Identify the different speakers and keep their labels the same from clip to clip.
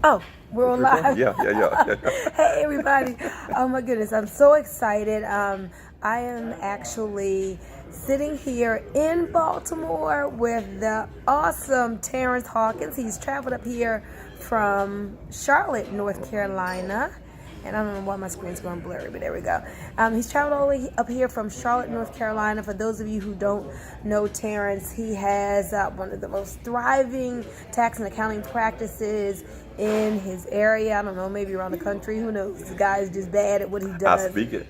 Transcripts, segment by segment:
Speaker 1: Oh, we're on live.
Speaker 2: Yeah.
Speaker 1: Hey, everybody. Oh, my goodness. I'm so excited. I am actually sitting here in Baltimore with the awesome Terrence Hawkins. He's traveled up here from Charlotte, North Carolina. And I don't know why my screen's going blurry, but there we go. He's traveled all the way up here from Charlotte, North Carolina. For those of you who don't know Terrence, he has one of the most thriving tax and accounting practices in his area. I don't know, maybe around the country. Who knows? This guy is just bad at what he does.
Speaker 2: I speak it.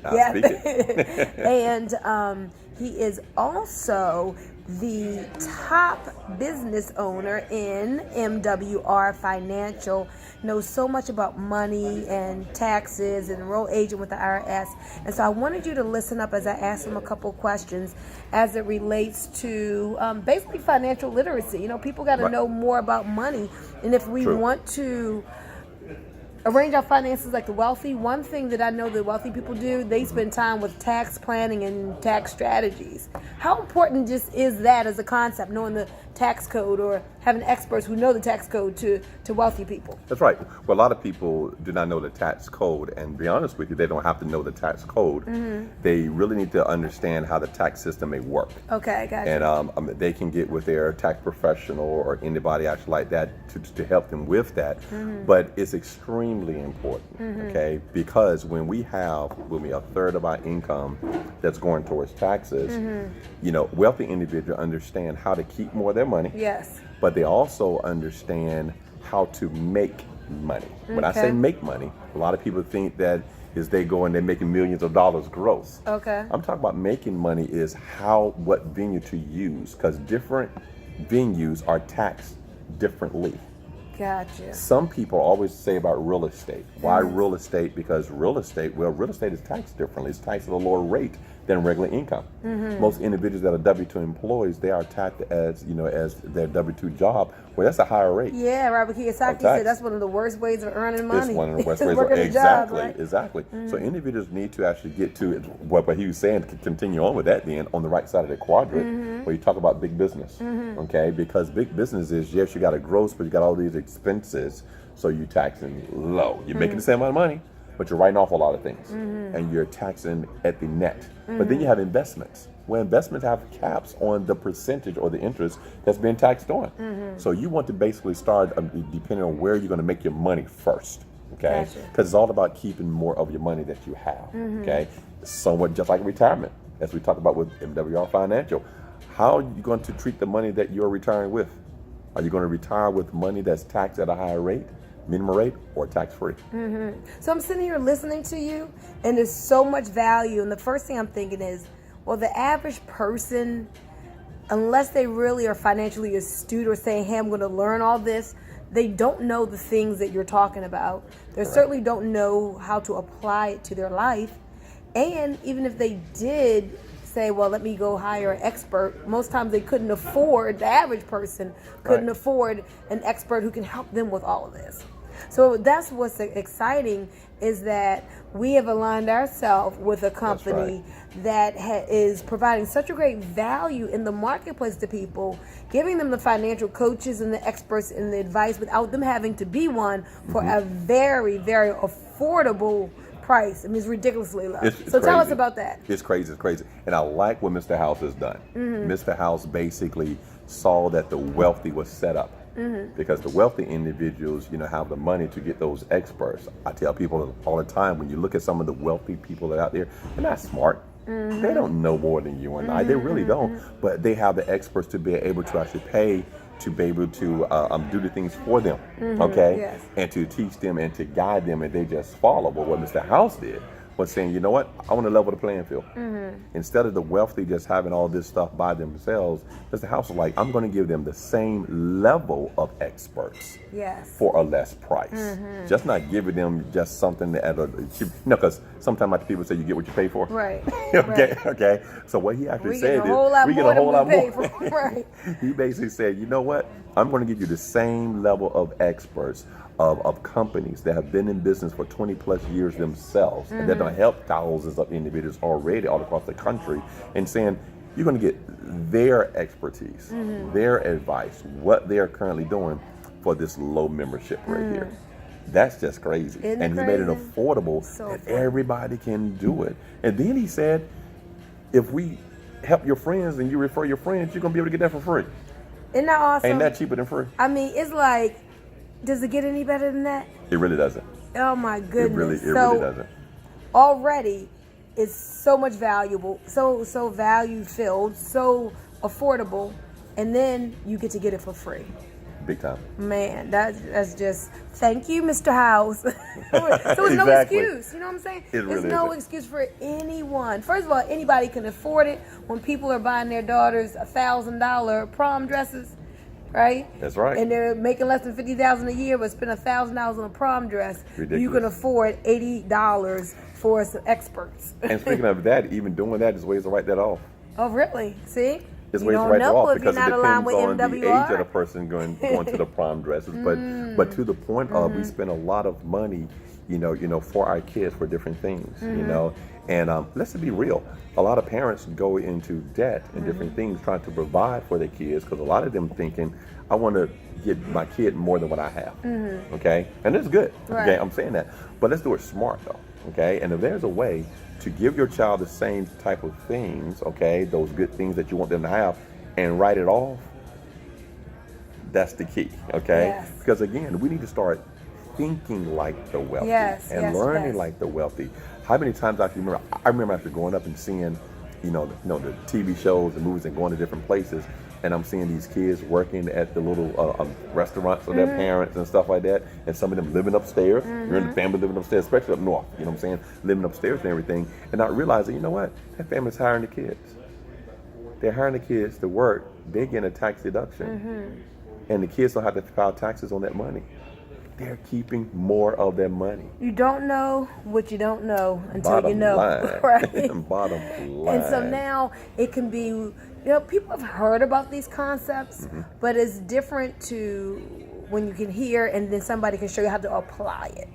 Speaker 1: And he is also the top business owner in MWR Financial, knows so much about money and taxes, and enrolled agent with the IRS. And so I wanted you to listen up as I ask him a couple questions as it relates to basically financial literacy. You know, people got to know more about money. And if we want to arrange our finances like the wealthy, one thing that I know that wealthy people do, they spend time with tax planning and tax strategies. How important just is that as a concept, knowing the tax code or having experts who know the tax code to wealthy people?
Speaker 2: That's right. Well, a lot of people do not know the tax code, and to be honest with you, they don't have to know the tax code. Mm-hmm. They really need to understand how the tax system may work.
Speaker 1: Okay, gotcha.
Speaker 2: And they can get with their tax professional or anybody actually like that to help them with that. Mm-hmm. But it's extremely important, okay? Because when we have a third of our income that's going towards taxes, you know, wealthy individuals understand how to keep more of their money.
Speaker 1: Yes.
Speaker 2: But they also understand how to make money. When I say make money, a lot of people think that is they go and they're making millions of dollars gross.
Speaker 1: Okay.
Speaker 2: I'm talking about making money is what venue to use, because different venues are taxed differently.
Speaker 1: Gotcha.
Speaker 2: Some people always say about real estate. Why real estate? Because real estate is taxed differently. It's taxed at a lower rate than regular income. Most individuals that are W-2 employees, they are taxed as their W-2 job, where that's a higher rate.
Speaker 1: Yeah, Robert Kiyosaki said that's one of the worst ways of earning money.
Speaker 2: It's one of the worst ways. Exactly. So individuals need to actually get to what he was saying, to continue on with that then, on the right side of the quadrant, where you talk about big business, okay? Because big business is, yes, you got a gross, but you got all these expenses, so you're taxing low. You're making the same amount of money, but you're writing off a lot of things, and you're taxing at the net. But then you have investments, where investments have caps on the percentage or the interest that's being taxed on. So you want to basically start depending on where you're going to make your money first, okay? Because it's all about keeping more of your money that you have, okay? Somewhat just like retirement, as we talk about with MWR Financial. How are you going to treat the money that you're retiring with? Are you going to retire with money that's taxed at a higher rate, minimum rate, or tax-free?
Speaker 1: So I'm sitting here listening to you, and there's so much value. And the first thing I'm thinking is, well, the average person, unless they really are financially astute or saying, hey, I'm going to learn all this, they don't know the things that you're talking about. They certainly don't know how to apply it to their life. And even if they did say, well, let me go hire an expert, most times they couldn't afford, the average person couldn't afford an expert who can help them with all of this. So that's what's exciting, is that we have aligned ourselves with a company that is providing such a great value in the marketplace to people, giving them the financial coaches and the experts and the advice without them having to be one, for a very, very affordable price. I mean, it's ridiculously low. So tell us about that.
Speaker 2: It's crazy. And I like what Mr. House has done. Mr. House basically saw that the wealthy was set up. Because the wealthy individuals, have the money to get those experts. I tell people all the time, when you look at some of the wealthy people that are out there, they're not smart. They don't know more than you and I. They really don't. But they have the experts to be able to actually pay to be able to do the things for them, okay?
Speaker 1: Yes.
Speaker 2: And to teach them and to guide them, and they just follow. But what Mr. House did was saying, you know what, I want to level the playing field. Instead of the wealthy just having all this stuff by themselves, Mr. House was like, I'm going to give them the same level of experts for a less price. Just not giving them just something at a cheap, because sometimes like people say you get what you pay for.
Speaker 1: Right.
Speaker 2: Okay. So what he actually said is, we get a whole lot more. He basically said, you know what, I'm going to give you the same level of experts of companies that have been in business for 20 plus years themselves, and they're going to help thousands of individuals already all across the country, and saying you're going to get their expertise, their advice, what they're currently doing for this low membership rate here. That's just crazy.
Speaker 1: Isn't
Speaker 2: and
Speaker 1: it
Speaker 2: he made it
Speaker 1: crazy?
Speaker 2: affordable
Speaker 1: So
Speaker 2: that
Speaker 1: affordable.
Speaker 2: everybody can do it. And then he said, if we help your friends and you refer your friends, you're going to be able to get that for free.
Speaker 1: Isn't that awesome?
Speaker 2: Ain't that cheaper than free?
Speaker 1: I mean, it's like, does it get any better than that?
Speaker 2: It really doesn't.
Speaker 1: Oh my goodness.
Speaker 2: It really doesn't.
Speaker 1: Already it's so much valuable, so value filled, so affordable, and then you get to get it for free.
Speaker 2: Big time.
Speaker 1: Man, that's just, thank you, Mr. House. So it's no
Speaker 2: Exactly.
Speaker 1: excuse, you know what I'm saying?
Speaker 2: It really
Speaker 1: There's no
Speaker 2: isn't.
Speaker 1: excuse for anyone. First of all, anybody can afford it when people are buying their daughters $1,000 prom dresses, right?
Speaker 2: That's right.
Speaker 1: And they're making less than $50,000 a year, but spend $1,000 on a prom dress.
Speaker 2: Ridiculous.
Speaker 1: You can afford $80 for some experts.
Speaker 2: And speaking of that, even doing that is ways to write that off.
Speaker 1: Oh, really? See?
Speaker 2: There's
Speaker 1: You
Speaker 2: ways to
Speaker 1: don't
Speaker 2: write that
Speaker 1: know
Speaker 2: off
Speaker 1: if you're
Speaker 2: because it
Speaker 1: not aligned
Speaker 2: depends
Speaker 1: with
Speaker 2: on the age
Speaker 1: MWR.
Speaker 2: of the person going to the prom dresses. But to the point of we spend a lot of money, for our kids for different things, And let's be real. A lot of parents go into debt and different things trying to provide for their kids because a lot of them thinking, I want to give my kid more than what I have. Okay? And it's good.
Speaker 1: Right.
Speaker 2: Okay? I'm saying that. But let's do it smart though. Okay? And if there's a way to give your child the same type of things, okay, those good things that you want them to have, and write it off, that's the key, okay?
Speaker 1: Yes.
Speaker 2: Because again, we need to start thinking like the wealthy
Speaker 1: Yes,
Speaker 2: and
Speaker 1: yes,
Speaker 2: learning
Speaker 1: yes.
Speaker 2: like the wealthy. How many times I remember after growing up and seeing, the TV shows and movies and going to different places, and I'm seeing these kids working at the little restaurants with their parents and stuff like that, and some of them living upstairs. You're in the family living upstairs, especially up north, you know what I'm saying? Living upstairs and everything, and not realizing, that family's hiring the kids. They're hiring the kids to work. They're getting a tax deduction, and the kids don't have to file taxes on that money. They're keeping more of their money.
Speaker 1: You don't know what you don't know until
Speaker 2: Bottom
Speaker 1: you know.
Speaker 2: line.
Speaker 1: Right?
Speaker 2: Bottom line.
Speaker 1: And so now it can be, people have heard about these concepts, but it's different to when you can hear and then somebody can show you how to apply it.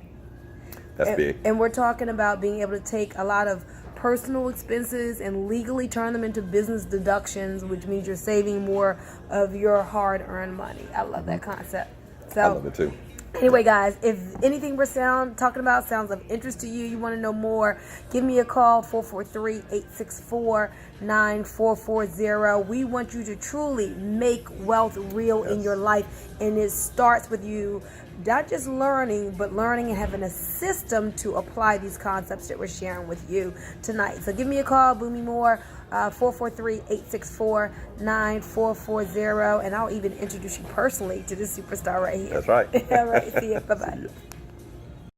Speaker 2: That's big.
Speaker 1: And we're talking about being able to take a lot of personal expenses and legally turn them into business deductions, which means you're saving more of your hard-earned money. I love that concept. So,
Speaker 2: I love it too.
Speaker 1: Anyway, guys, if anything we're talking about sounds of interest to you, you want to know more, give me a call, 443-864-9440. We want you to truly make wealth real in your life, and it starts with you not just learning, but learning and having a system to apply these concepts that we're sharing with you tonight. So give me a call, Boomy Moore, 443-864-9440, and I'll even introduce you personally to this superstar right here.
Speaker 2: That's right.
Speaker 1: All right, see you. Bye-bye.
Speaker 2: See ya.